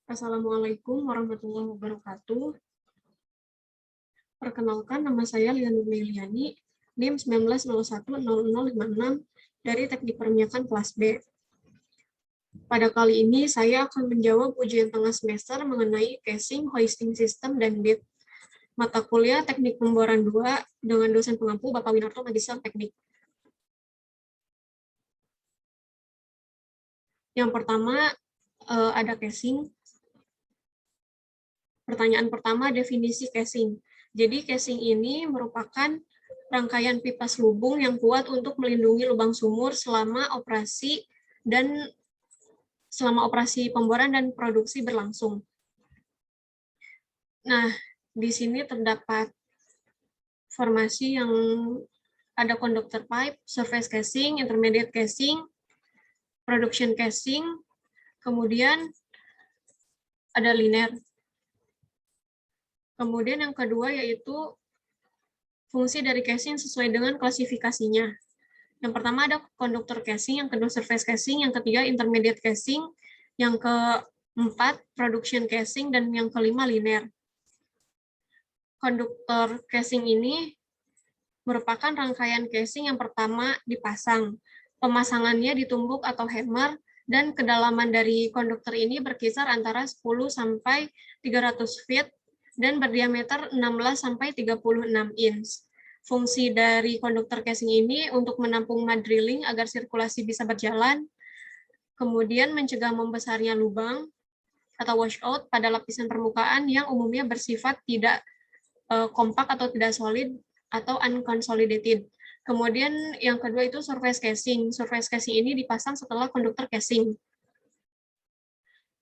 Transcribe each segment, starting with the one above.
Assalamualaikum warahmatullahi wabarakatuh. Perkenalkan, nama saya Lian Meliani, NIM 19010056 dari Teknik Perminyakan kelas B. Pada kali ini, saya akan menjawab ujian tengah semester mengenai casing, hoisting system, dan bit. Mata kuliah Teknik Pemboran 2 dengan dosen pengampu Bapak Winarto Magister Teknik. Yang pertama, ada casing. Pertanyaan pertama, definisi casing. Jadi casing ini merupakan rangkaian pipa selubung yang kuat untuk melindungi lubang sumur selama operasi pemboran dan produksi berlangsung. Nah, di sini terdapat formasi yang ada conductor pipe, surface casing, intermediate casing, production casing, kemudian ada linear. Kemudian yang kedua yaitu fungsi dari casing sesuai dengan klasifikasinya. Yang pertama ada conductor casing, yang kedua surface casing, yang ketiga intermediate casing, yang keempat production casing, dan yang kelima linear. Conductor casing ini merupakan rangkaian casing yang pertama dipasang. Pemasangannya ditumbuk atau hammer, dan kedalaman dari konduktor ini berkisar antara 10 sampai 300 feet dan berdiameter 16 sampai 36 inch. Fungsi dari konduktor casing ini untuk menampung mud drilling agar sirkulasi bisa berjalan, kemudian mencegah membesarnya lubang atau washout pada lapisan permukaan yang umumnya bersifat tidak kompak atau tidak solid atau unconsolidated. Kemudian yang kedua itu surface casing. Surface casing ini dipasang setelah konduktor casing.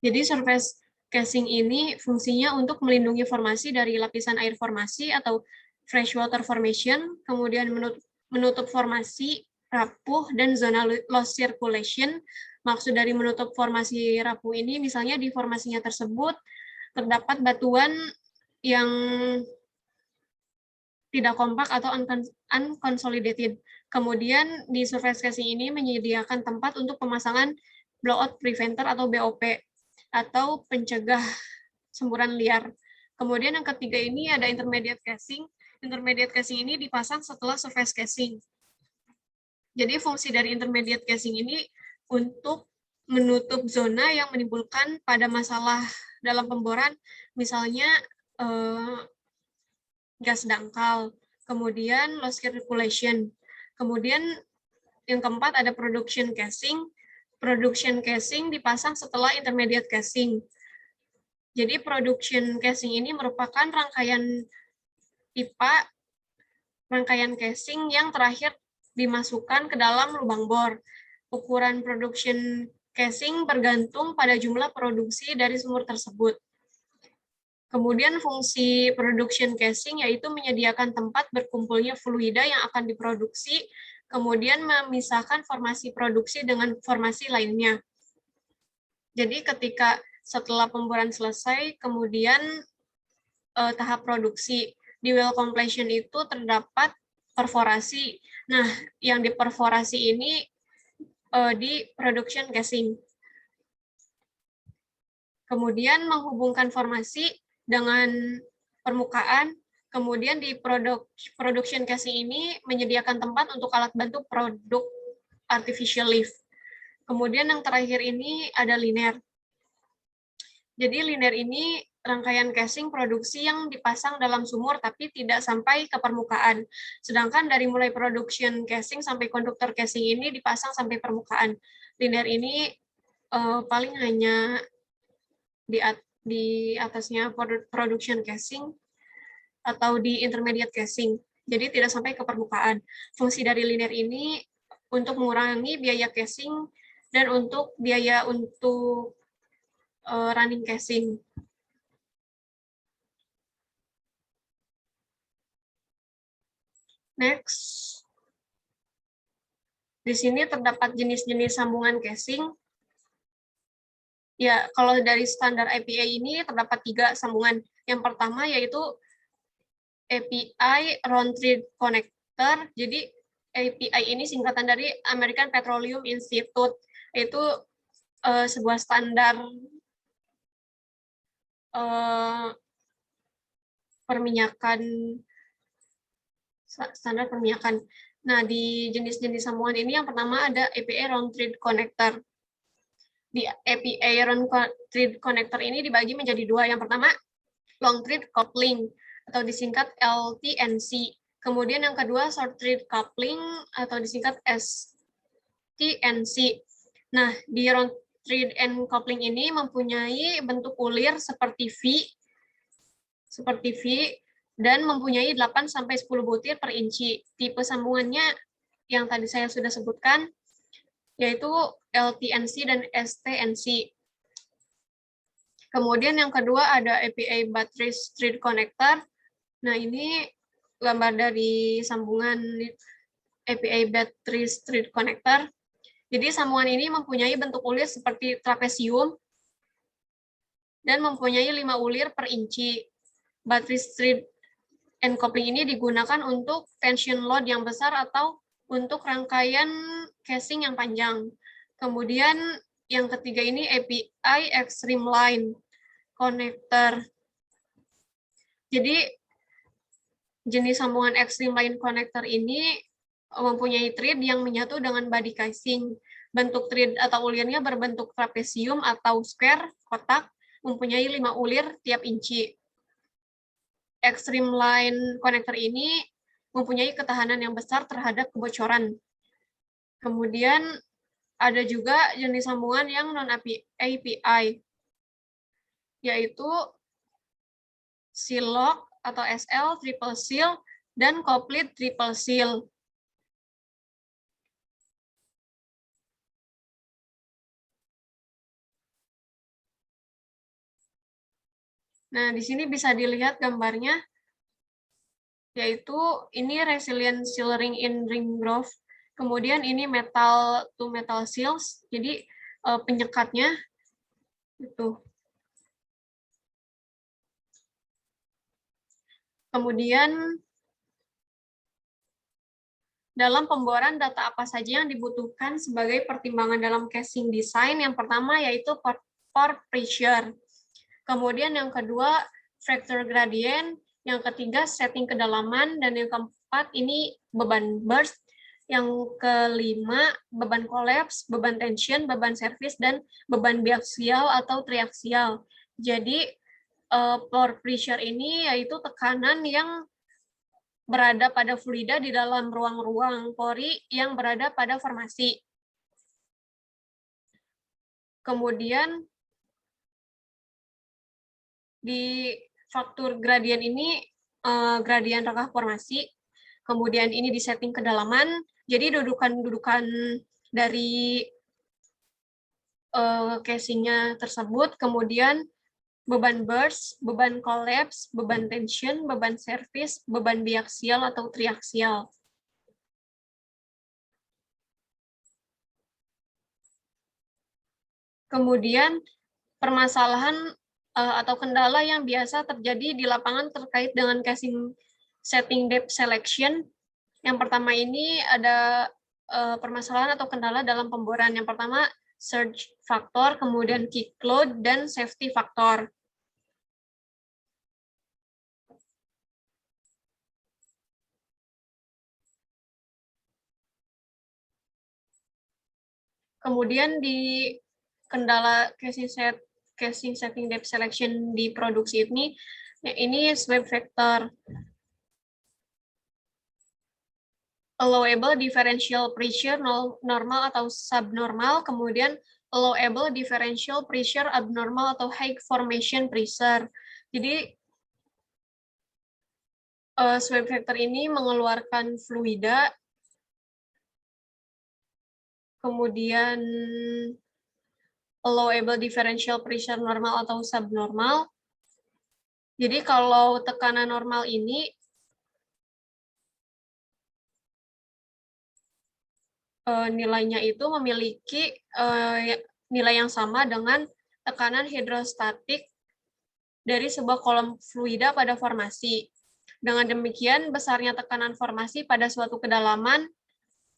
Jadi surface casing ini fungsinya untuk melindungi formasi dari lapisan air formasi atau freshwater formation, kemudian menutup formasi rapuh dan zona loss circulation. Maksud dari menutup formasi rapuh ini, misalnya di formasinya tersebut terdapat batuan yang tidak kompak atau unconsolidated. Kemudian di surface casing ini menyediakan tempat untuk pemasangan blowout preventer atau BOP atau pencegah semburan liar. Kemudian yang ketiga ini ada intermediate casing. Intermediate casing ini dipasang setelah surface casing. Jadi fungsi dari intermediate casing ini untuk menutup zona yang menimbulkan pada masalah dalam pemboran, misalnya gas dangkal, kemudian loss circulation. Kemudian yang keempat ada production casing. Production casing dipasang setelah intermediate casing. Jadi production casing ini merupakan rangkaian pipa, rangkaian casing yang terakhir dimasukkan ke dalam lubang bor. Ukuran production casing bergantung pada jumlah produksi dari sumur tersebut. Kemudian fungsi production casing yaitu menyediakan tempat berkumpulnya fluida yang akan diproduksi, kemudian memisahkan formasi produksi dengan formasi lainnya. Jadi ketika setelah pemboran selesai, kemudian tahap produksi, di well completion itu terdapat perforasi. Nah, yang diperforasi ini di production casing. Kemudian menghubungkan formasi dengan permukaan, kemudian di production casing ini menyediakan tempat untuk alat bantu produk artificial lift. Kemudian yang terakhir ini ada linear. Jadi linear ini rangkaian casing produksi yang dipasang dalam sumur tapi tidak sampai ke permukaan. Sedangkan dari mulai production casing sampai konduktor casing ini dipasang sampai permukaan. Linear ini paling hanya di atasnya production casing atau di intermediate casing. Jadi tidak sampai ke permukaan. Fungsi dari linear ini untuk mengurangi biaya casing dan untuk biaya untuk running casing. Next. Di sini terdapat jenis-jenis sambungan casing. Ya, kalau dari standar API ini terdapat 3 sambungan. Yang pertama yaitu API Round Trip Connector. Jadi API ini singkatan dari American Petroleum Institute, yaitu sebuah standar perminyakan, standar perminyakan. Nah, di jenis-jenis sambungan ini yang pertama ada APA round thread connector. Di APA round thread connector ini dibagi menjadi dua. Yang pertama, long thread coupling atau disingkat LTNC. Kemudian yang kedua, short thread coupling atau disingkat STNC. Nah, di round thread and coupling ini mempunyai bentuk ulir seperti V, dan mempunyai 8-10 butir per inci. Tipe sambungannya yang tadi saya sudah sebutkan, yaitu LTNC dan STNC. Kemudian yang kedua ada APA battery thread connector. Nah, ini gambar dari sambungan APA battery thread connector. Jadi sambungan ini mempunyai bentuk ulir seperti trapesium dan mempunyai 5 ulir per inci. Battery thread and coupling ini digunakan untuk tension load yang besar atau untuk rangkaian casing yang panjang. Kemudian yang ketiga ini API extreme line connector. Jadi jenis sambungan extreme line connector ini mempunyai thread yang menyatu dengan body casing. Bentuk thread atau ulirnya berbentuk trapesium atau square, kotak, mempunyai 5 ulir tiap inci. Extreme line connector ini mempunyai ketahanan yang besar terhadap kebocoran. Kemudian ada juga jenis sambungan yang non-API, yaitu seal lock atau SL, triple seal, dan complete triple seal. Nah, di sini bisa dilihat gambarnya, yaitu ini resilient seal ring in ring groove. Kemudian ini metal to metal seals, jadi penyekatnya itu. Kemudian dalam pemboran data apa saja yang dibutuhkan sebagai pertimbangan dalam casing design? Yang pertama yaitu pore pressure. Kemudian yang kedua, fracture gradient. Yang ketiga, setting kedalaman. Dan yang keempat, ini beban burst. Yang kelima, beban collapse, beban tension, beban service, dan beban biaksial atau triaksial. Jadi, pore pressure ini yaitu tekanan yang berada pada fluida di dalam ruang-ruang pori yang berada pada formasi. Kemudian, di faktor gradien ini gradien rangka formasi, kemudian ini di setting kedalaman, jadi dudukan-dudukan dari casingnya tersebut, kemudian beban burst, beban collapse, beban tension, beban service, beban biaksial atau triaksial. Kemudian permasalahan atau kendala yang biasa terjadi di lapangan terkait dengan casing setting depth selection. Yang pertama ini ada permasalahan atau kendala dalam pemboran. Yang pertama, surge factor, kemudian kick load, dan safety factor. Kemudian di kendala casing setting depth selection di produksi ini sway factor. Allowable differential pressure normal atau subnormal, kemudian allowable differential pressure abnormal atau high formation pressure. Jadi sway factor ini mengeluarkan fluida, kemudian allowable differential pressure normal atau subnormal. Jadi kalau tekanan normal ini nilainya itu memiliki nilai yang sama dengan tekanan hidrostatik dari sebuah kolom fluida pada formasi. Dengan demikian, besarnya tekanan formasi pada suatu kedalaman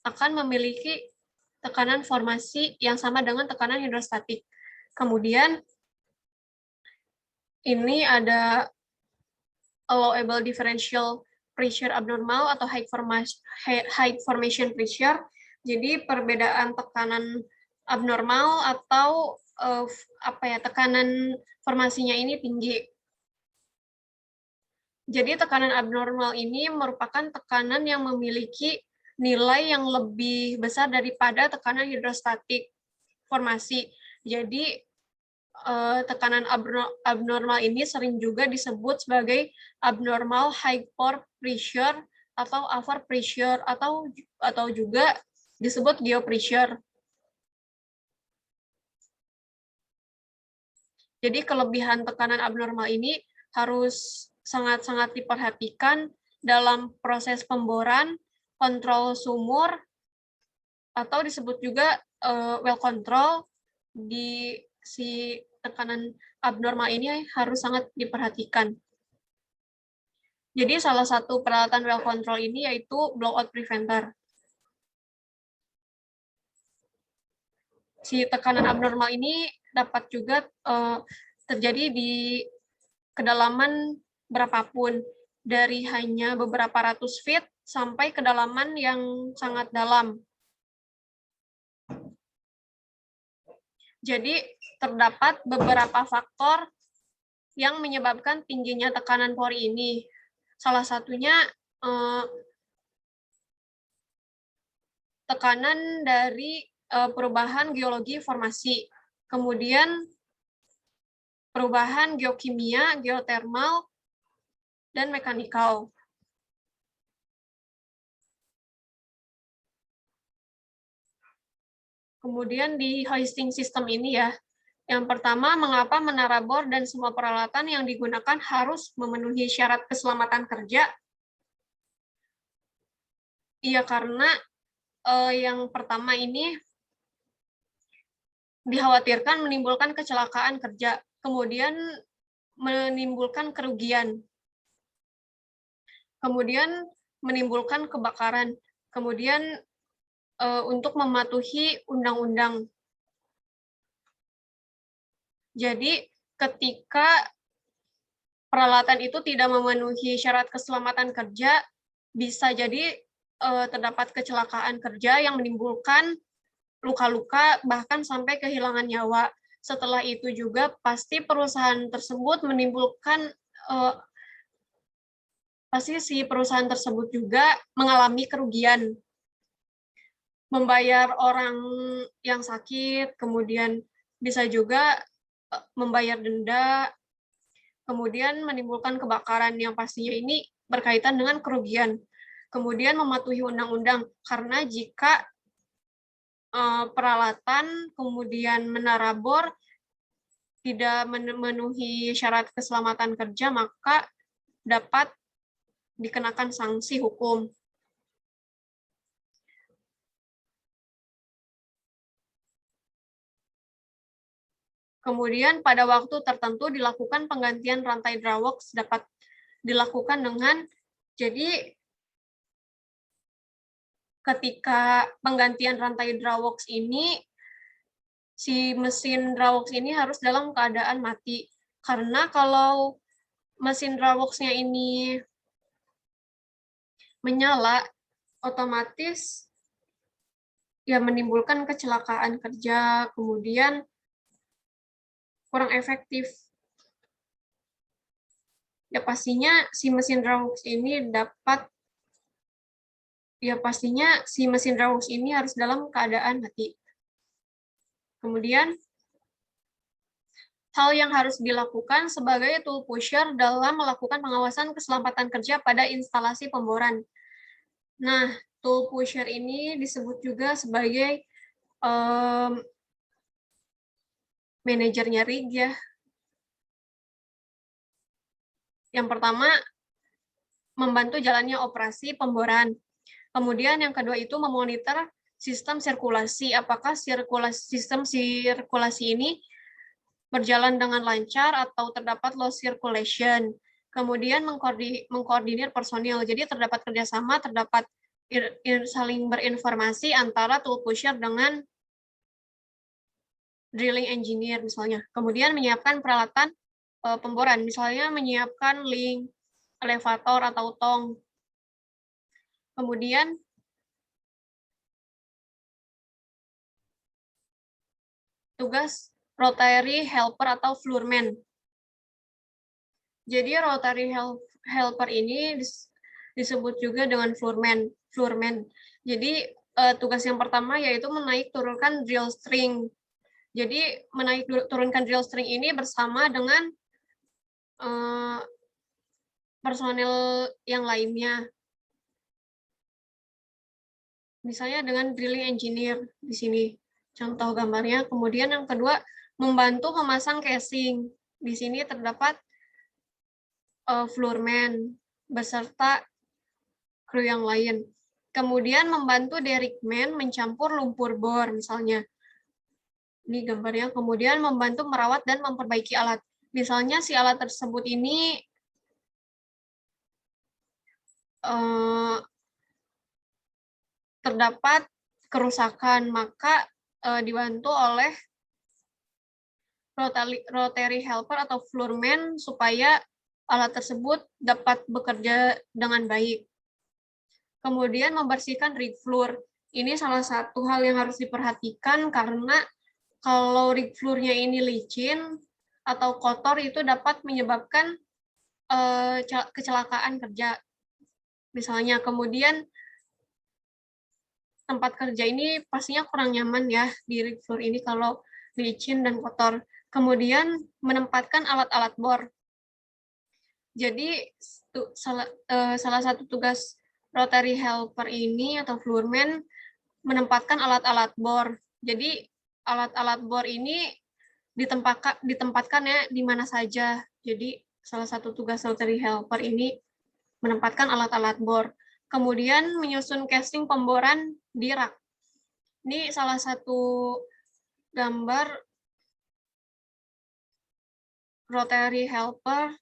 akan memiliki tekanan formasi yang sama dengan tekanan hidrostatik. Kemudian, ini ada allowable differential pressure abnormal atau high formation pressure. Jadi perbedaan tekanan abnormal atau tekanan formasinya ini tinggi. Jadi tekanan abnormal ini merupakan tekanan yang memiliki nilai yang lebih besar daripada tekanan hidrostatik formasi. Jadi tekanan abnormal ini sering juga disebut sebagai abnormal high pore pressure atau over pressure atau juga disebut geopressure. Jadi kelebihan tekanan abnormal ini harus sangat-sangat diperhatikan dalam proses pemboran, kontrol sumur, atau disebut juga well control. Di si tekanan abnormal ini harus sangat diperhatikan. Jadi salah satu peralatan well control ini yaitu blowout preventer. Si tekanan abnormal ini dapat juga terjadi di kedalaman berapapun, dari hanya beberapa ratus feet sampai kedalaman yang sangat dalam. Jadi terdapat beberapa faktor yang menyebabkan tingginya tekanan pori ini. Salah satunya tekanan dari perubahan geologi formasi, kemudian perubahan geokimia, geotermal, dan mekanikal. Kemudian di hoisting system ini ya, yang pertama, mengapa menara bor dan semua peralatan yang digunakan harus memenuhi syarat keselamatan kerja? Iya, karena yang pertama ini dikhawatirkan menimbulkan kecelakaan kerja, kemudian menimbulkan kerugian, kemudian menimbulkan kebakaran, kemudian untuk mematuhi undang-undang. Jadi ketika peralatan itu tidak memenuhi syarat keselamatan kerja, bisa jadi terdapat kecelakaan kerja yang menimbulkan luka-luka, bahkan sampai kehilangan nyawa. Setelah itu juga pasti perusahaan tersebut menimbulkan, pasti si perusahaan tersebut juga mengalami kerugian. Membayar orang yang sakit, kemudian bisa juga membayar denda, kemudian menimbulkan kebakaran yang pastinya ini berkaitan dengan kerugian. Kemudian mematuhi undang-undang, karena jika peralatan, kemudian menara bor tidak memenuhi syarat keselamatan kerja, maka dapat dikenakan sanksi hukum. Kemudian pada waktu tertentu dilakukan penggantian rantai drawworks, dapat dilakukan dengan, jadi ketika penggantian rantai drawworks ini, si mesin drawworks ini harus dalam keadaan mati. Karena kalau mesin drawworks-nya ini menyala, otomatis ya menimbulkan kecelakaan kerja, kemudian kurang efektif. Ya pastinya si mesin drawworks ini harus dalam keadaan mati. Kemudian, hal yang harus dilakukan sebagai tool pusher dalam melakukan pengawasan keselamatan kerja pada instalasi pemboran. Nah, tool pusher ini disebut juga sebagai manajernya rig ya. Yang pertama, membantu jalannya operasi pemboran. Kemudian yang kedua itu memonitor sistem sirkulasi. Apakah sistem sirkulasi ini berjalan dengan lancar atau terdapat low circulation. Kemudian mengkoordinir personil. Jadi terdapat kerjasama, terdapat saling berinformasi antara tool pusher dengan drilling engineer misalnya. Kemudian menyiapkan peralatan pemboran, misalnya menyiapkan link, elevator, atau tong. Kemudian tugas rotary helper atau floorman. Jadi rotary helper ini disebut juga dengan floorman. Jadi tugas yang pertama yaitu menaik turunkan drill string. Jadi menaik turunkan drill string ini bersama dengan personel yang lainnya. Misalnya dengan drilling engineer di sini. Contoh gambarnya. Kemudian yang kedua, membantu memasang casing. Di sini terdapat floorman beserta kru yang lain. Kemudian membantu derrickman mencampur lumpur bor misalnya. Ini gambarnya. Kemudian membantu merawat dan memperbaiki alat. Misalnya si alat tersebut ini terdapat kerusakan, maka dibantu oleh rotary helper atau floorman supaya alat tersebut dapat bekerja dengan baik. Kemudian membersihkan rig floor. Ini salah satu hal yang harus diperhatikan karena kalau rig floor-nya ini licin atau kotor itu dapat menyebabkan kecelakaan kerja. Misalnya, kemudian tempat kerja ini pastinya kurang nyaman ya di rig floor ini kalau licin dan kotor. Kemudian menempatkan alat-alat bor. Jadi salah satu tugas rotary helper ini atau floorman menempatkan alat-alat bor. Jadi alat-alat bor ini ditempatkan ya di mana saja. Jadi salah satu tugas rotary helper ini menempatkan alat-alat bor. Kemudian menyusun casing pemboran di rak. Ini salah satu gambar rotary helper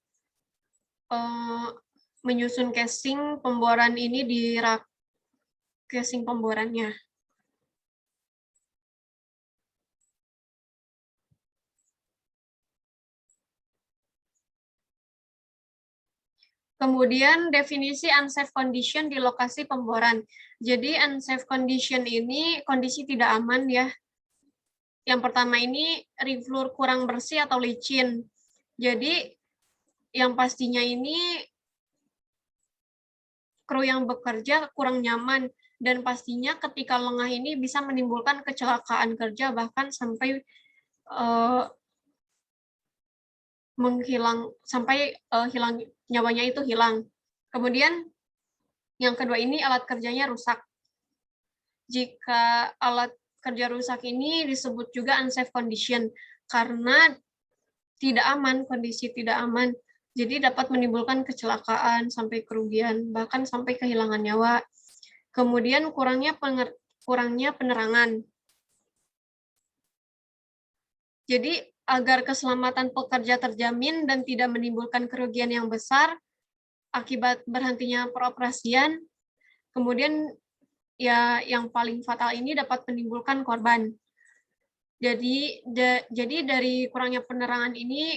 menyusun casing pemboran ini di rak casing pemborannya. Kemudian definisi unsafe condition di lokasi pemboran. Jadi unsafe condition ini kondisi tidak aman ya. Yang pertama ini rig floor kurang bersih atau licin. Jadi yang pastinya ini kru yang bekerja kurang nyaman dan pastinya ketika lengah ini bisa menimbulkan kecelakaan kerja bahkan sampai hilang nyawanya itu hilang. Kemudian yang kedua ini alat kerjanya rusak. Jika alat kerja rusak ini disebut juga unsafe condition karena tidak aman, kondisi tidak aman. Jadi dapat menimbulkan kecelakaan sampai kerugian bahkan sampai kehilangan nyawa. Kemudian kurangnya penerangan. Jadi agar keselamatan pekerja terjamin dan tidak menimbulkan kerugian yang besar akibat berhentinya peroperasian, kemudian ya yang paling fatal ini dapat menimbulkan korban. Jadi dari kurangnya penerangan ini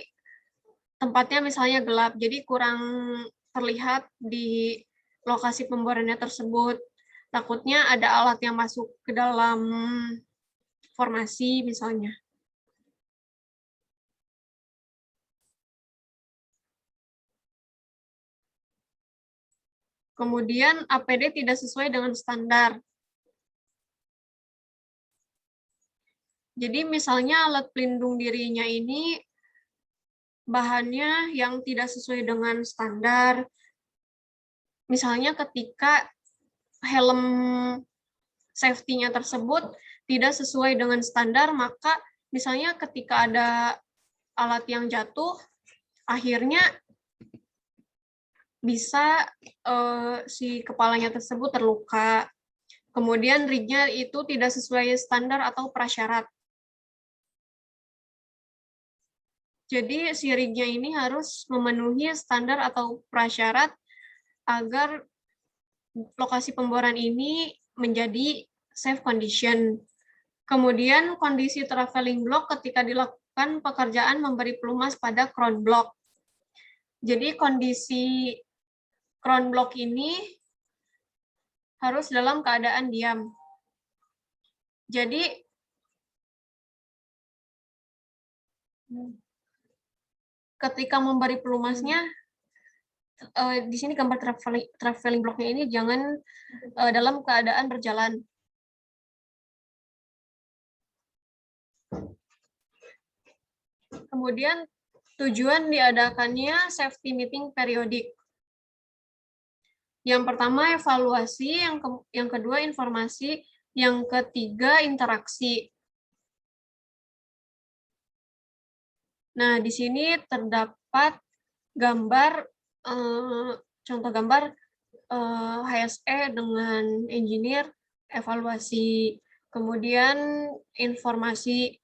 tempatnya misalnya gelap, jadi kurang terlihat di lokasi pemborannya tersebut. Takutnya ada alat yang masuk ke dalam formasi misalnya. Kemudian APD tidak sesuai dengan standar. Jadi misalnya alat pelindung dirinya ini bahannya yang tidak sesuai dengan standar. Misalnya ketika helm safety-nya tersebut tidak sesuai dengan standar, maka misalnya ketika ada alat yang jatuh, akhirnya bisa si kepalanya tersebut terluka. Kemudian rig-nya itu tidak sesuai standar atau prasyarat. Jadi si rig-nya ini harus memenuhi standar atau prasyarat agar lokasi pemboran ini menjadi safe condition. Kemudian kondisi traveling block ketika dilakukan pekerjaan memberi pelumas pada crown block. Jadi kondisi crown block ini harus dalam keadaan diam. Jadi ketika memberi pelumasnya, di sini gambar traveling blocknya ini jangan dalam keadaan berjalan. Kemudian tujuan diadakannya safety meeting periodik. Yang pertama evaluasi, yang kedua informasi, yang ketiga interaksi. Nah, di sini terdapat gambar, contoh gambar HSE dengan engineer, evaluasi, kemudian informasi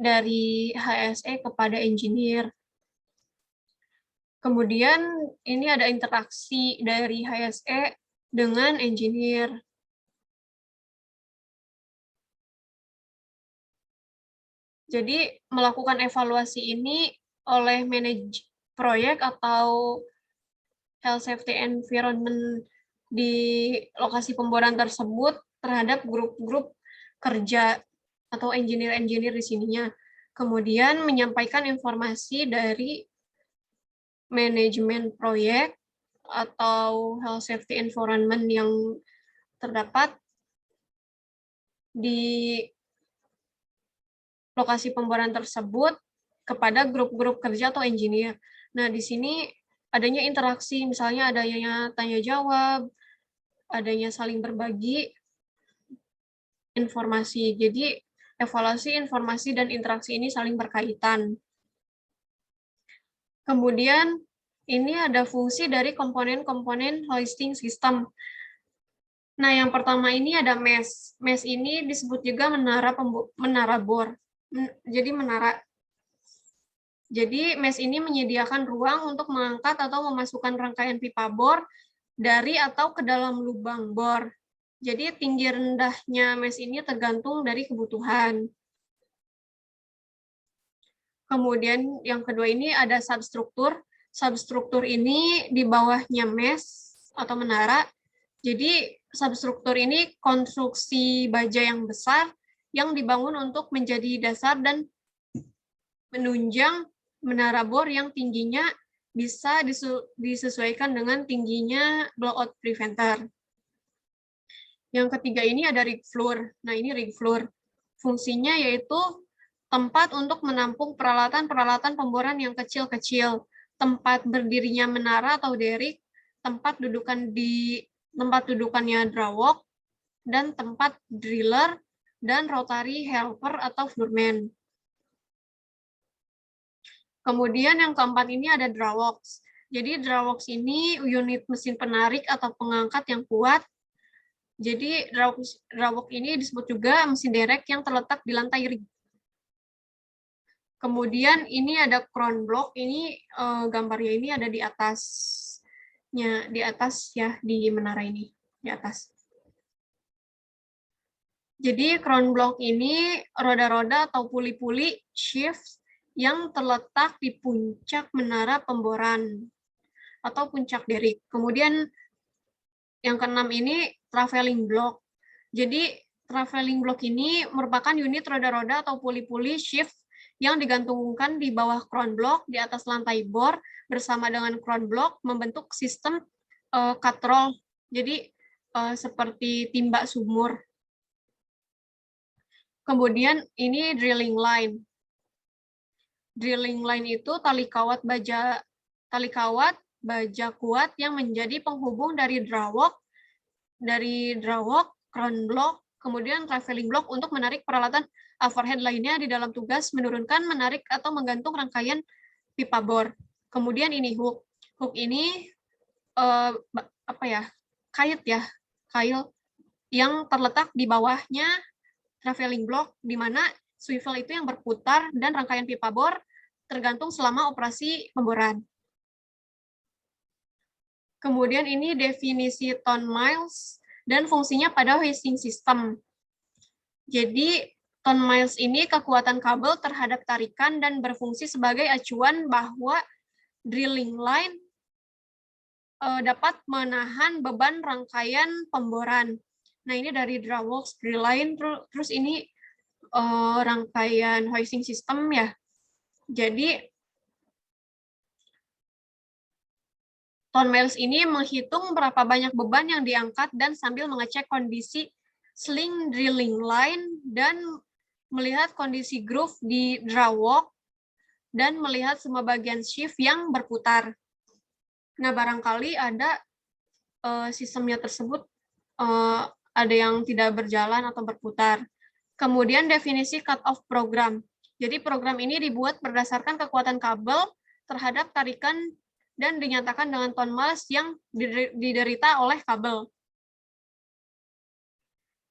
dari HSE kepada engineer. Kemudian ini ada interaksi dari HSE dengan engineer. Jadi melakukan evaluasi ini oleh manajer proyek atau health safety environment di lokasi pemboran tersebut terhadap grup-grup kerja atau engineer-engineer di sininya. Kemudian menyampaikan informasi dari manajemen proyek atau health safety environment yang terdapat di lokasi pemboran tersebut kepada grup-grup kerja atau engineer. Nah, di sini adanya interaksi, misalnya adanya tanya jawab, adanya saling berbagi informasi. Jadi, evaluasi, informasi, dan interaksi ini saling berkaitan. Kemudian, ini ada fungsi dari komponen-komponen hoisting system. Nah, yang pertama ini ada mesh. Mesh ini disebut juga menara bor. Jadi, menara. Jadi, mesh ini menyediakan ruang untuk mengangkat atau memasukkan rangkaian pipa bor dari atau ke dalam lubang bor. Jadi, tinggi rendahnya mesh ini tergantung dari kebutuhan. Kemudian, yang kedua ini ada substruktur. Substruktur ini di bawahnya mesh atau menara. Jadi, substruktur ini konstruksi baja yang besar yang dibangun untuk menjadi dasar dan menunjang menara bor yang tingginya bisa disesuaikan dengan tingginya blowout preventer. Yang ketiga ini ada rig floor. Nah, ini rig floor. Fungsinya yaitu tempat untuk menampung peralatan-peralatan pemboran yang kecil-kecil, tempat berdirinya menara atau derrick, tempat dudukannya drawalk, dan tempat driller dan rotary helper atau floorman. Kemudian yang keempat ini ada drawalks. Jadi drawalks ini unit mesin penarik atau pengangkat yang kuat. Jadi drawalk ini disebut juga mesin derek yang terletak di lantai rig. Kemudian ini ada crown block. Ini gambarnya ini ada di atasnya, di atas ya, di menara ini, di atas. Jadi crown block ini roda-roda atau puli-puli shift yang terletak di puncak menara pemboran atau puncak derrick. Kemudian yang keenam ini traveling block. Jadi traveling block ini merupakan unit roda-roda atau puli-puli shift yang digantungkan di bawah crown block di atas lantai bor bersama dengan crown block membentuk sistem katrol. Jadi seperti timba sumur. Kemudian ini drilling line. Drilling line itu tali kawat baja kuat yang menjadi penghubung dari drawalk, crown block, kemudian traveling block untuk menarik peralatan overhead lainnya di dalam tugas menurunkan, menarik atau menggantung rangkaian pipa bor. Kemudian ini hook. Hook ini kait yang terletak di bawahnya traveling block, di mana swivel itu yang berputar dan rangkaian pipa bor tergantung selama operasi pemboran. Kemudian ini definisi ton miles dan fungsinya pada hoisting system. Jadi, ton miles ini kekuatan kabel terhadap tarikan dan berfungsi sebagai acuan bahwa drilling line dapat menahan beban rangkaian pemboran. Nah, ini dari Drawalls drill line, terus ini rangkaian hoisting system ya. Jadi, ton miles ini menghitung berapa banyak beban yang diangkat dan sambil mengecek kondisi sling drilling line dan melihat kondisi groove di drawwalk dan melihat semua bagian shift yang berputar. Nah, barangkali ada sistemnya tersebut ada yang tidak berjalan atau berputar. Kemudian definisi cut-off program. Jadi program ini dibuat berdasarkan kekuatan kabel terhadap tarikan dan dinyatakan dengan ton miles yang diderita oleh kabel.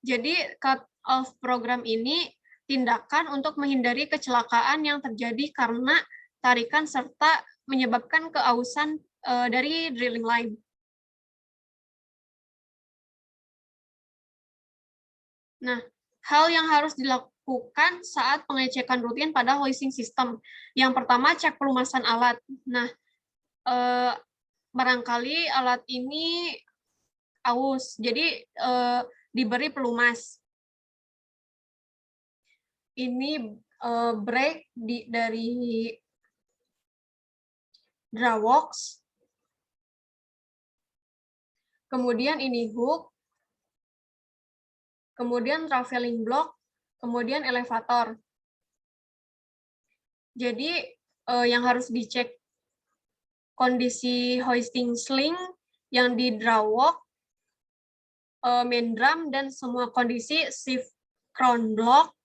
Jadi cut-off program ini tindakan untuk menghindari kecelakaan yang terjadi karena tarikan serta menyebabkan keausan dari drilling line. Nah, hal yang harus dilakukan saat pengecekan rutin pada hoisting system. Yang pertama, cek pelumasan alat. Nah, barangkali alat ini aus, jadi diberi pelumas. Ini brake dari Drawalls. Kemudian ini hook. Kemudian traveling block, kemudian elevator. Jadi yang harus dicek kondisi hoisting sling yang di drawwalk, main drum, dan semua kondisi shift crown block.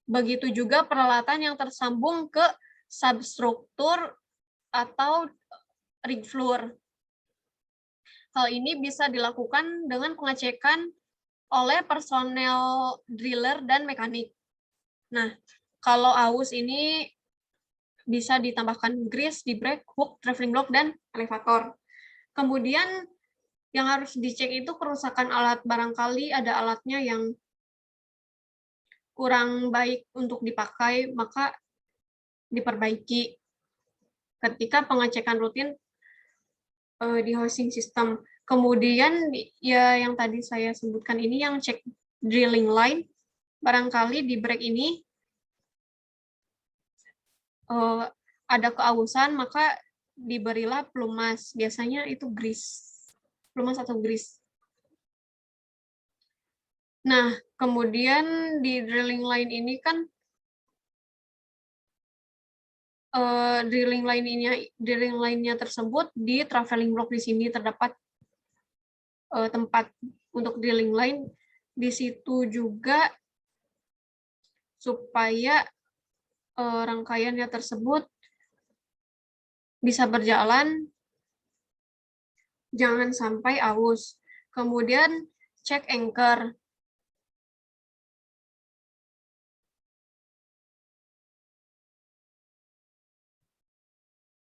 Begitu juga peralatan yang tersambung ke substruktur atau rig floor. Hal ini bisa dilakukan dengan pengecekan oleh personel driller dan mekanik. Nah, kalau aus ini bisa ditambahkan grease di brake, hook, traveling block, dan elevator. Kemudian yang harus dicek itu kerusakan alat. Barangkali ada alatnya yang kurang baik untuk dipakai, maka diperbaiki ketika pengecekan rutin di hoisting system. Kemudian ya yang tadi saya sebutkan ini yang cek drilling line, barangkali di brake ini ada keausan, maka diberilah pelumas. Biasanya itu grease, pelumas atau grease. Nah, kemudian di drilling line ini kan drilling line-nya tersebut di traveling block di sini terdapat tempat untuk drilling line. Di situ juga supaya rangkaiannya tersebut bisa berjalan, jangan sampai aus. Kemudian cek anchor.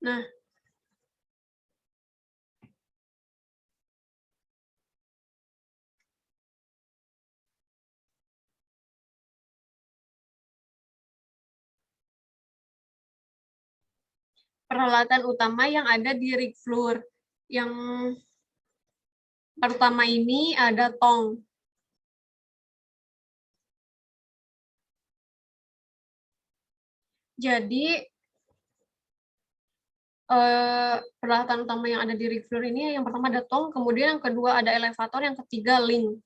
Nah, peralatan utama yang ada di rig floor. Yang pertama ini ada tong. Jadi peralatan utama yang ada di rig floor ini yang pertama ada tong, kemudian yang kedua ada elevator, yang ketiga link.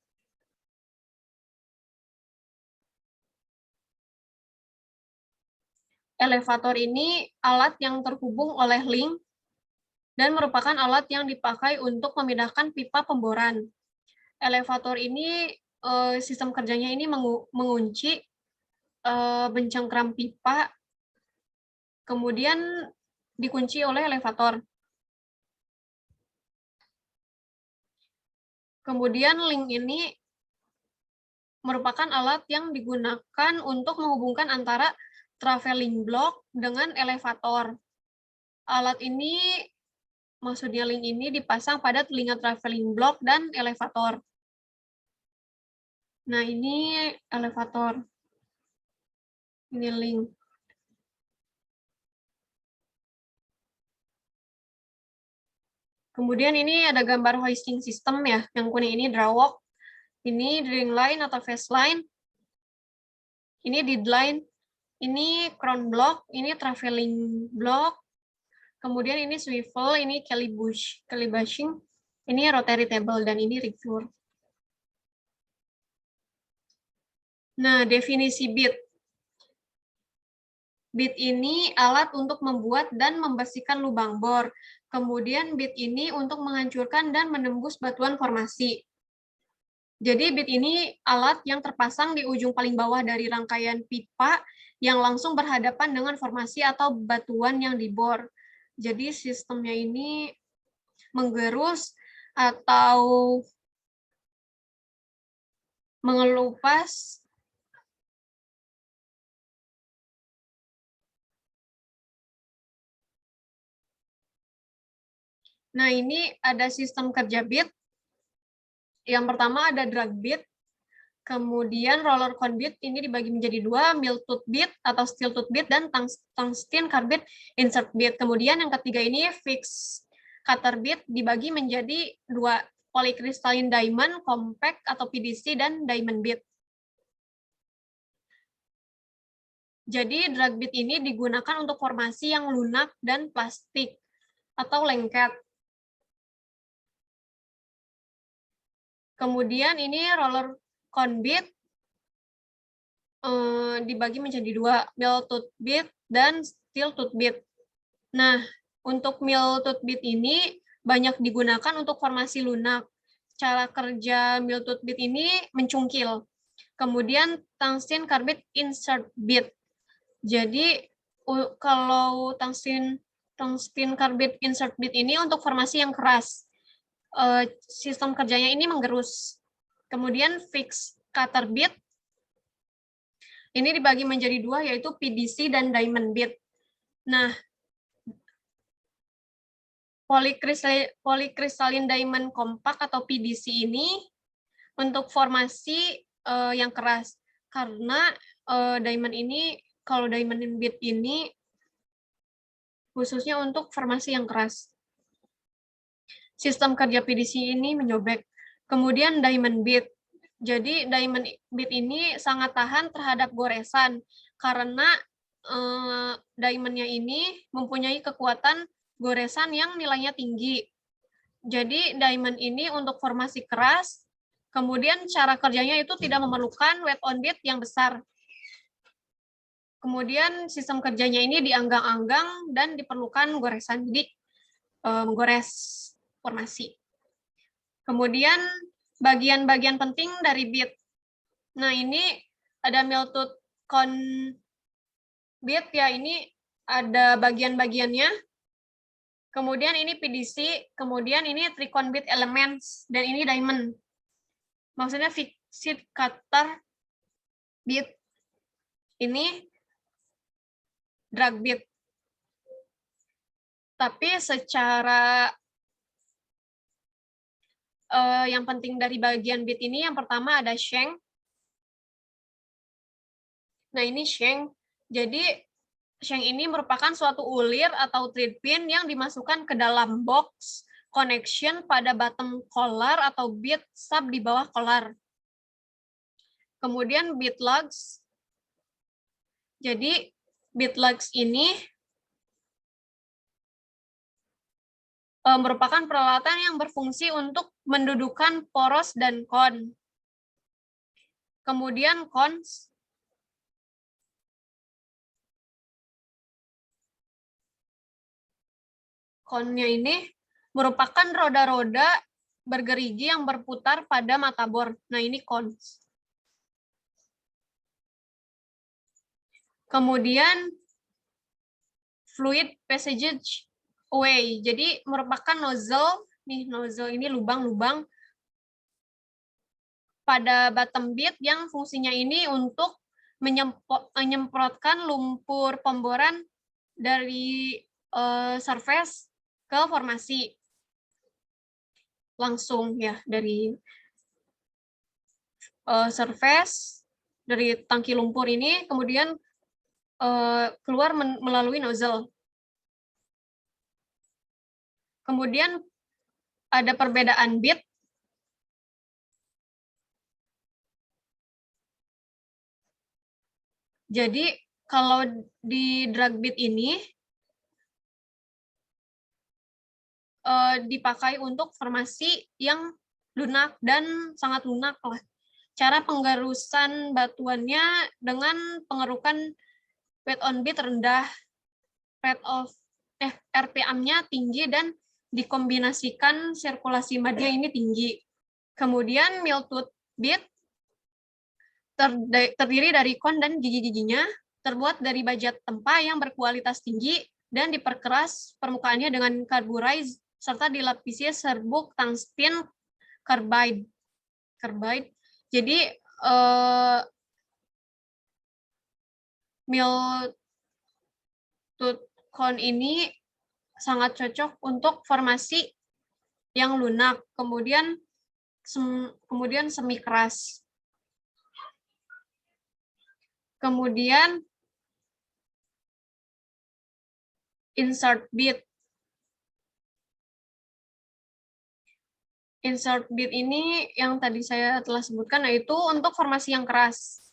Elevator ini alat yang terhubung oleh link dan merupakan alat yang dipakai untuk memindahkan pipa pemboran. Elevator ini sistem kerjanya ini mengunci bencengkram pipa, kemudian dikunci oleh elevator. Kemudian link ini merupakan alat yang digunakan untuk menghubungkan antara traveling block dengan elevator. Alat ini, maksudnya link ini dipasang pada telinga traveling block dan elevator. Nah, ini elevator. Ini link. Kemudian ini ada gambar hoisting system ya. Yang kuning ini drawalk. Ini drilling line atau phase line. Ini deadline. Ini crown block. Ini traveling block. Kemudian ini swivel. Ini calibushing. Ini rotary table. Dan ini reviewer. Nah, definisi bit. Bit ini alat untuk membuat dan membersihkan lubang bor. Kemudian bit ini untuk menghancurkan dan menembus batuan formasi. Jadi bit ini alat yang terpasang di ujung paling bawah dari rangkaian pipa yang langsung berhadapan dengan formasi atau batuan yang dibor. Jadi sistemnya ini menggerus atau mengelupas Nah, ini ada sistem kerja bit. Yang pertama ada drag bit, kemudian roller cone bit ini dibagi menjadi dua, mill tooth bit atau steel tooth bit, dan tungsten carbide insert bit. Kemudian yang ketiga ini fixed cutter bit dibagi menjadi dua, polycrystalline diamond, compact atau PDC, dan diamond bit. Jadi drag bit ini digunakan untuk formasi yang lunak dan plastik atau lengket. Kemudian ini roller cone bit dibagi menjadi dua, mill tooth bit dan steel tooth bit. Nah, untuk mill tooth bit ini banyak digunakan untuk formasi lunak. Cara kerja mill tooth bit ini mencungkil. Kemudian tungsten carbide insert bit. Jadi kalau tungsten carbide insert bit ini untuk formasi yang keras. Sistem kerjanya ini menggerus. Kemudian fixed cutter bit ini dibagi menjadi dua, yaitu PDC dan diamond bit. Nah, polycrystalline diamond compact atau PDC ini untuk formasi yang keras. Karena diamond ini, kalau diamond bit ini khususnya untuk formasi yang keras. Sistem kerja PDC ini menyobek. Kemudian diamond bit. Jadi diamond bit ini sangat tahan terhadap goresan karena diamondnya ini mempunyai kekuatan goresan yang nilainya tinggi. Jadi diamond ini untuk formasi keras, kemudian cara kerjanya itu tidak memerlukan wet on bit yang besar. Kemudian sistem kerjanya ini dianggang-anggang dan diperlukan goresan, jadi menggores formasi. Kemudian bagian-bagian penting dari bit. Nah, ini ada mill tooth cone bit ya, ini ada bagian-bagiannya. Kemudian ini PDC, kemudian ini tricone bit elements, dan ini diamond. Maksudnya fixed cutter bit. Ini drag bit. Tapi secara yang penting dari bagian bit ini, yang pertama ada shank. Nah, ini shank. Jadi, shank ini merupakan suatu ulir atau thread pin yang dimasukkan ke dalam box connection pada bottom collar atau bit sub di bawah collar. Kemudian bit lugs. Jadi, bit lugs ini merupakan peralatan yang berfungsi untuk mendudukan poros dan kon. Kemudian cons. Konnya ini merupakan roda-roda bergerigi yang berputar pada mata bor. Nah, ini cons. Kemudian fluid passage way. Jadi merupakan nozzle. Nih, nozzle ini lubang-lubang pada bottom bit yang fungsinya ini untuk menyemprotkan lumpur pemboran dari surface ke formasi langsung ya, dari surface dari tangki lumpur ini, kemudian keluar melalui nozzle. Kemudian ada perbedaan bit. Jadi kalau di drag bit ini dipakai untuk formasi yang lunak dan sangat lunak lah. Cara penggarusan batuannya dengan pengerukan weight on bit rendah, RPM-nya tinggi, dan dikombinasikan sirkulasi media ini tinggi. Kemudian mill tooth bit terdiri dari kon dan gigi-giginya, terbuat dari baja tempa yang berkualitas tinggi dan diperkeras permukaannya dengan carburize serta dilapisi serbuk tungsten carbide. Jadi mill tooth kon ini sangat cocok untuk formasi yang lunak, kemudian semi keras. Kemudian insert bit. Insert bit ini yang tadi saya telah sebutkan, yaitu untuk formasi yang keras.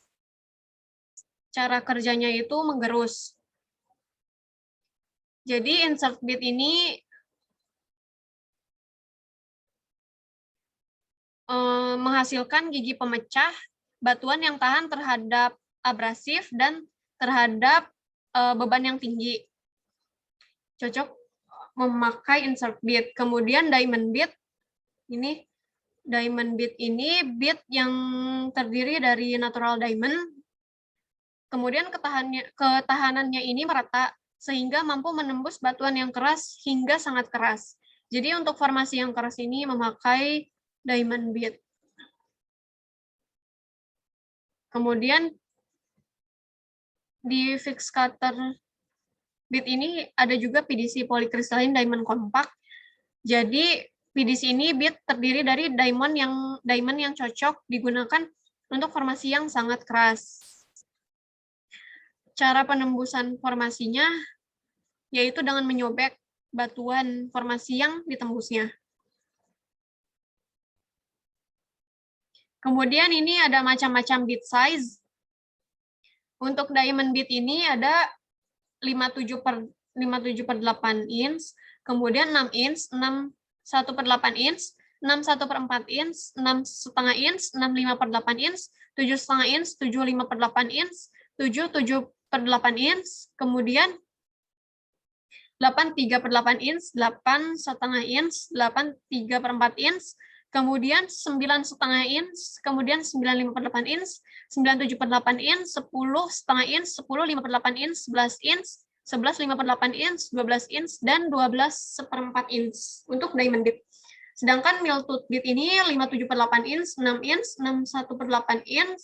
Cara kerjanya itu menggerus. Jadi insert bit ini menghasilkan gigi pemecah batuan yang tahan terhadap abrasif dan terhadap beban yang tinggi. Cocok memakai insert bit. Kemudian diamond bit. Ini diamond bit ini bit yang terdiri dari natural diamond. Kemudian ketahanannya ini merata sehingga mampu menembus batuan yang keras hingga sangat keras. Jadi untuk formasi yang keras ini memakai diamond bit. Kemudian di fixed cutter bit ini ada juga PDC polycrystalline diamond compact. Jadi PDC ini bit terdiri dari diamond yang cocok digunakan untuk formasi yang sangat keras. Cara penembusan formasinya yaitu dengan menyobek batuan formasi yang ditembusnya. Kemudian ini ada macam-macam bit size. Untuk diamond bit ini ada 57/8 inch, kemudian 6 inch, 6/1/8 inch, 6/1/4 inch, 6,5 inch, 6/5/8 inch, 7,5 inch, 7/5/8 inch, 7/7/8 inch, kemudian 8/3/8 inch, 8,5 inch, 8/3/4 inch, kemudian 9,5 inch, kemudian 9/5/8 inch, 9/7/8 inch, 10,5 inch, 10/5/8 inch, 11 inch, 11/5/8 inch, 12 inch, dan 12/4 inch untuk diamond bit. Sedangkan mill tooth bit ini 5/7/8 inch, 6 inch, 6/1/8 inch,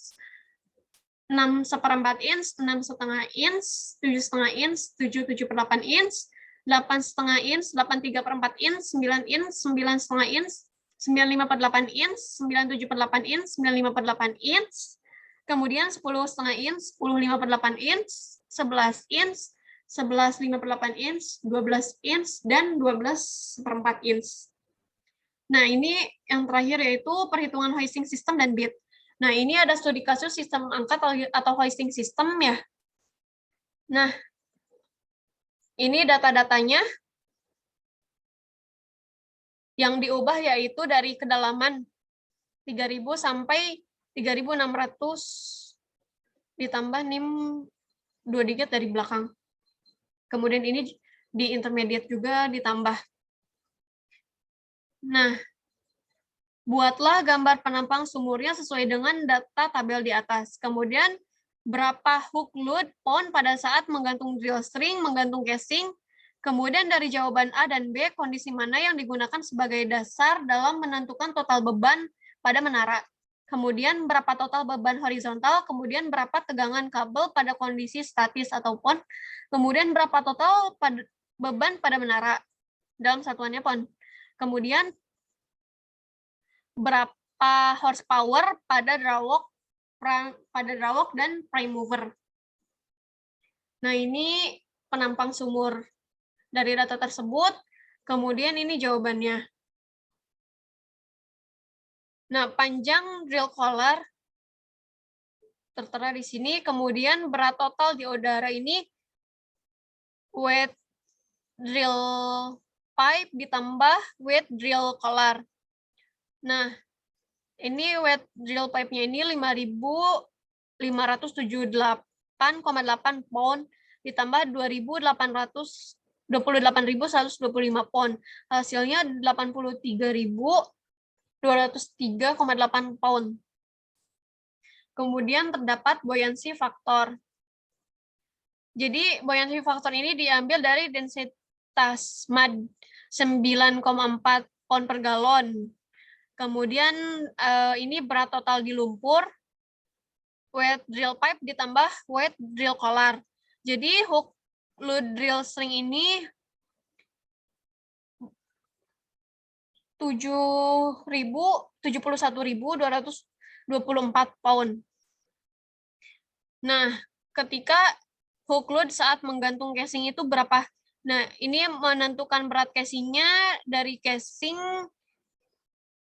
6/4 inch, 6,5 inch, 7,5 inch, 7/7/8 inch, 8,5 inch, 8/3/4 inch, 9 inch, 9,5 inch, 9/5/8 inch, 9/7/8 inch, 9/5/8 inch, kemudian 10,5 inch, 10/5/8 inch, 11 inch, 11/5/8 inch, 12 inch, dan 12/4 inch. Nah, ini yang terakhir yaitu perhitungan hoisting system dan bit. Nah, ini ada studi kasus sistem angkat atau hoisting system ya. Nah, ini data-datanya yang diubah yaitu dari kedalaman 3.000 sampai 3.600 ditambah NIM 2 digit dari belakang. Kemudian ini di intermediate juga ditambah. Nah, buatlah gambar penampang sumurnya sesuai dengan data tabel di atas. Kemudian berapa hook load pon pada saat menggantung drill string, menggantung casing. Kemudian dari jawaban A dan B, kondisi mana yang digunakan sebagai dasar dalam menentukan total beban pada menara. Kemudian berapa total beban horizontal, kemudian berapa tegangan kabel pada kondisi statis atau pon, kemudian berapa total beban pada menara dalam satuannya pon. Kemudian berapa horsepower pada drawalk dan prime mover. Nah, ini penampang sumur. Dari data tersebut, kemudian ini jawabannya. Nah, panjang drill collar tertera di sini, kemudian berat total di udara ini weight drill pipe ditambah weight drill collar. Nah, ini weight drill pipe-nya ini 5.578,8 pound ditambah 28.125 pound. Hasilnya 83.203,8 pound. Kemudian terdapat buoyancy factor. Jadi buoyancy factor ini diambil dari densitas mud 9,4 pound per galon. Kemudian ini berat total di lumpur, weight drill pipe ditambah weight drill collar. Jadi hook load drill string ini 71.224 pound. Nah, ketika hook load saat menggantung casing itu berapa? Nah, ini menentukan berat casingnya dari casing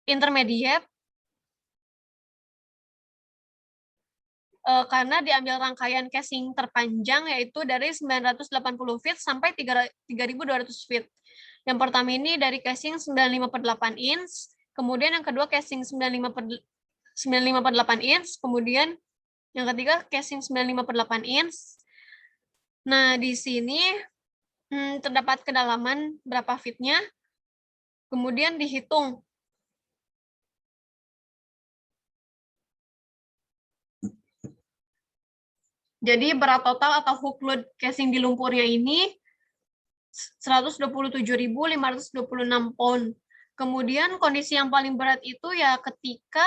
intermediate karena diambil rangkaian casing terpanjang yaitu dari 980 feet sampai 3.200 feet. Yang pertama ini dari casing 95/8 inch, kemudian yang kedua casing 95/8 inch, kemudian yang ketiga casing 95/8 inch. Nah, di sini terdapat kedalaman berapa feet-nya, kemudian dihitung. Jadi berat total atau hook load casing di lumpurnya ini 127.526 pound. Kemudian kondisi yang paling berat itu ya ketika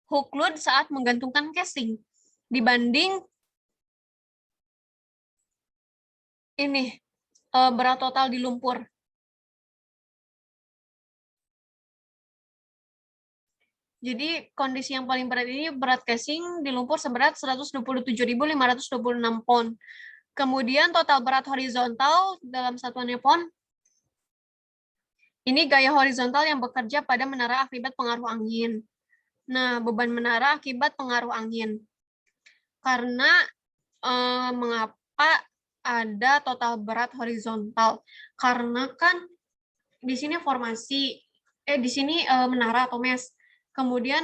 hook load saat menggantungkan casing dibanding ini berat total di lumpur. Jadi kondisi yang paling berat ini berat casing di lumpur seberat 127.526 pound. Kemudian total berat horizontal dalam satuannya pound. Ini gaya horizontal yang bekerja pada menara akibat pengaruh angin. Nah, beban menara akibat pengaruh angin. Karena mengapa ada total berat horizontal? Karena kan di sini di sini menara atau mes. Kemudian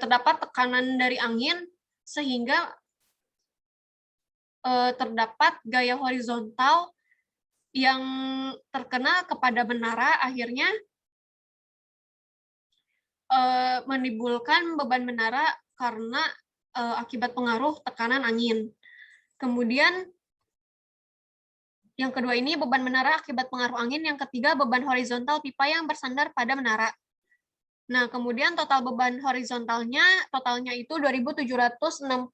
terdapat tekanan dari angin sehingga terdapat gaya horizontal yang terkena kepada menara, akhirnya menimbulkan beban menara karena akibat pengaruh tekanan angin. Kemudian yang kedua ini beban menara akibat pengaruh angin, yang ketiga beban horizontal pipa yang bersandar pada menara. Nah, kemudian total beban horizontalnya totalnya itu 2.716,2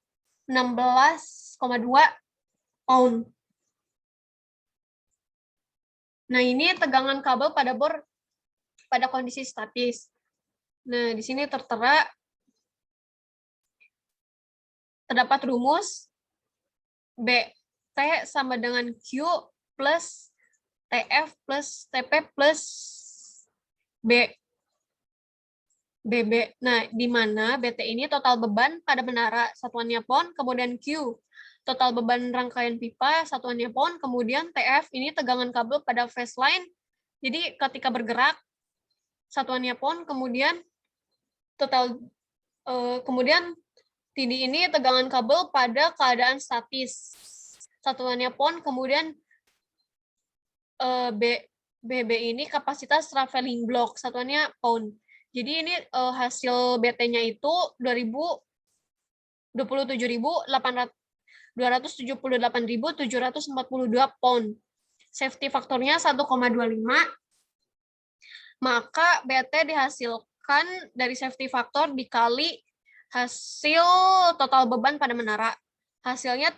pound. Nah, ini tegangan kabel pada bor pada kondisi statis. Nah, di sini terdapat rumus BT sama dengan Q plus TF plus TP plus BB. Nah, di mana BT ini total beban pada menara, satuannya pound, kemudian Q total beban rangkaian pipa, satuannya pound, kemudian TF ini tegangan kabel pada phase line. Jadi ketika bergerak, satuannya pound, kemudian kemudian TD ini tegangan kabel pada keadaan statis, satuannya pound, kemudian BB ini kapasitas traveling block, satuannya pound. Jadi ini hasil BT-nya itu 278.742 pound. Safety faktornya 1,25. Maka BT dihasilkan dari safety faktor dikali hasil total beban pada menara. Hasilnya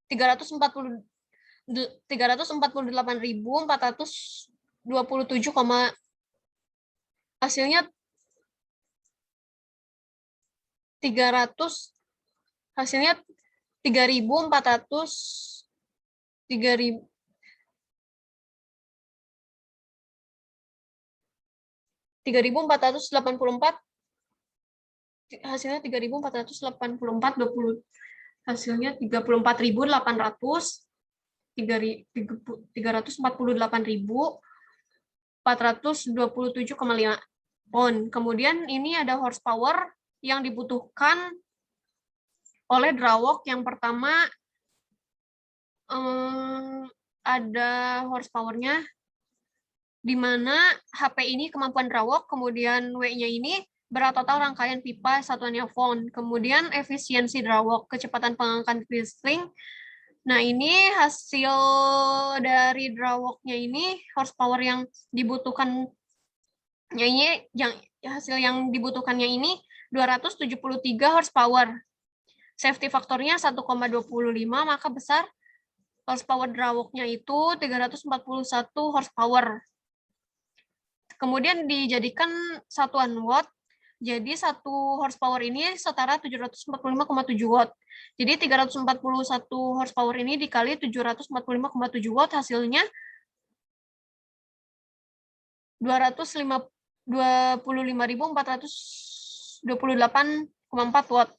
348.427, hasilnya 300, hasilnya 3.400, 3.000, hasilnya 3.484, 20, hasilnya 34.800, 348.427,5 pound. Kemudian ini ada horsepower yang dibutuhkan oleh drawalk. Yang pertama ada horsepower-nya, di mana HP ini kemampuan drawalk, kemudian W-nya ini berat total rangkaian pipa, satuannya pound. Kemudian efisiensi drawalk, kecepatan pengangkatan pisling. Nah, ini hasil dari drawalk-nya ini, horsepower yang dibutuhkannya ini, hasil yang dibutuhkannya ini 273 horsepower. Safety faktornya 1,25, maka besar horsepower drawalk-nya itu 341 horsepower. Kemudian dijadikan satuan watt, jadi 1 horsepower ini setara 745,7 watt. Jadi 341 horsepower ini dikali 745,7 watt, hasilnya 25.428,4 watt.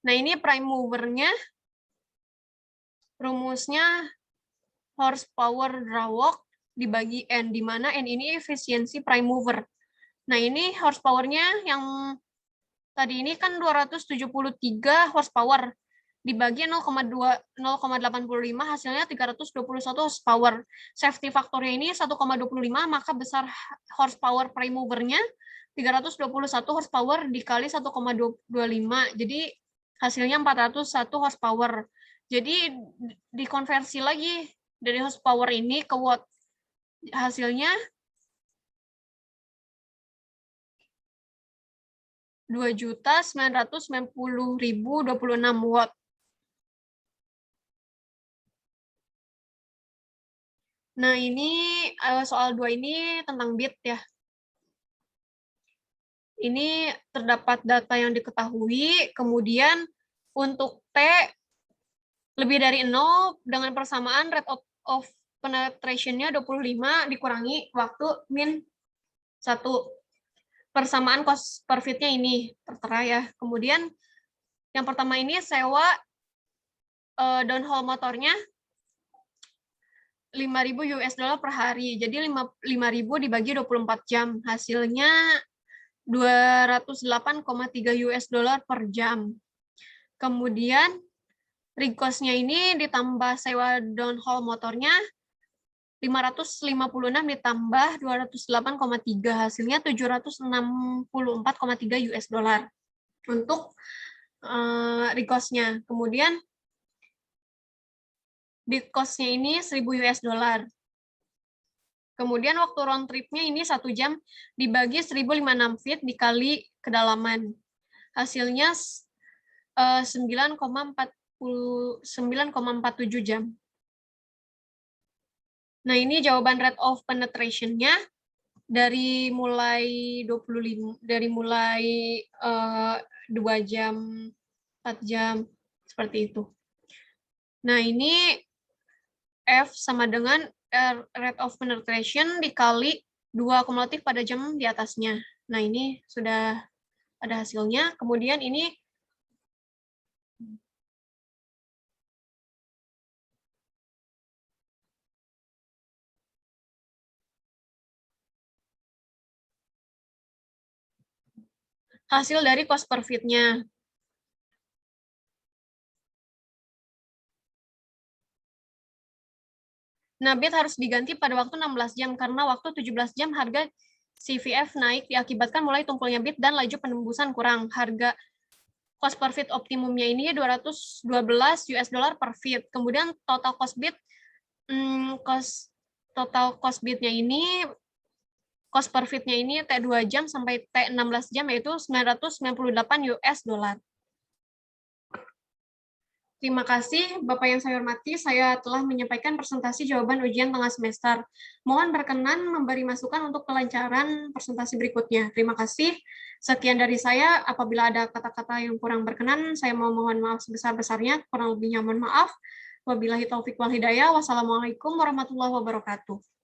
Nah, ini prime mover-nya, rumusnya horsepower drawalk dibagi N, di mana N ini efisiensi prime mover. Nah, ini horsepower-nya yang tadi ini kan 273 horsepower, dibagi 0,85, hasilnya 321 horsepower. Safety faktornya ini 1,25, maka besar horsepower prime mover-nya 321 horsepower dikali 1,25, jadi hasilnya 401 horsepower. Jadi dikonversi lagi dari horsepower ini ke watt. Hasilnya 2.990.026 watt. Nah, ini soal 2 ini tentang bit ya. Ini terdapat data yang diketahui, kemudian untuk T lebih dari 0 dengan persamaan rate of penetration-nya 25 dikurangi waktu min 1. Persamaan cost per fit-nya ini tertera ya. Kemudian yang pertama ini sewa downhole motornya 5.000 US dollar per hari. Jadi 5.000 dibagi 24 jam. Hasilnya 208,3 US dollar per jam. Kemudian rig cost-nya ini ditambah sewa downhole motornya 556 ditambah 208,3, hasilnya 764,3 US dollar untuk rig cost-nya. Kemudian bit cost-nya ini 1.000 US dollar. Kemudian waktu round trip-nya ini 1 jam dibagi 1.056 feet dikali kedalaman. Hasilnya 9,47 jam. Nah, ini jawaban rate of penetration-nya dari mulai 2 jam, 4 jam, seperti itu. Nah, ini F sama dengan rate of penetration dikali 2 kumulatif pada jam di atasnya. Nah, ini sudah ada hasilnya. Kemudian ini hasil dari cost per fit-nya. Nah, bit harus diganti pada waktu 16 jam, karena waktu 17 jam harga CVF naik diakibatkan mulai tumpulnya bit dan laju penembusan kurang. Harga cost per fit optimumnya ini 212 US dollar per fit. Kemudian total cost bit, total cost bitnya ini, cost per fitnya ini T2 jam sampai T16 jam, yaitu 998 US dollar. Terima kasih, Bapak yang saya hormati. Saya telah menyampaikan presentasi jawaban ujian tengah semester. Mohon berkenan memberi masukan untuk kelancaran presentasi berikutnya. Terima kasih. Sekian dari saya. Apabila ada kata-kata yang kurang berkenan, saya mohon maaf sebesar-besarnya. Kurang lebihnya mohon maaf. Wabillahi taufiq wal hidayah. Wassalamualaikum warahmatullahi wabarakatuh.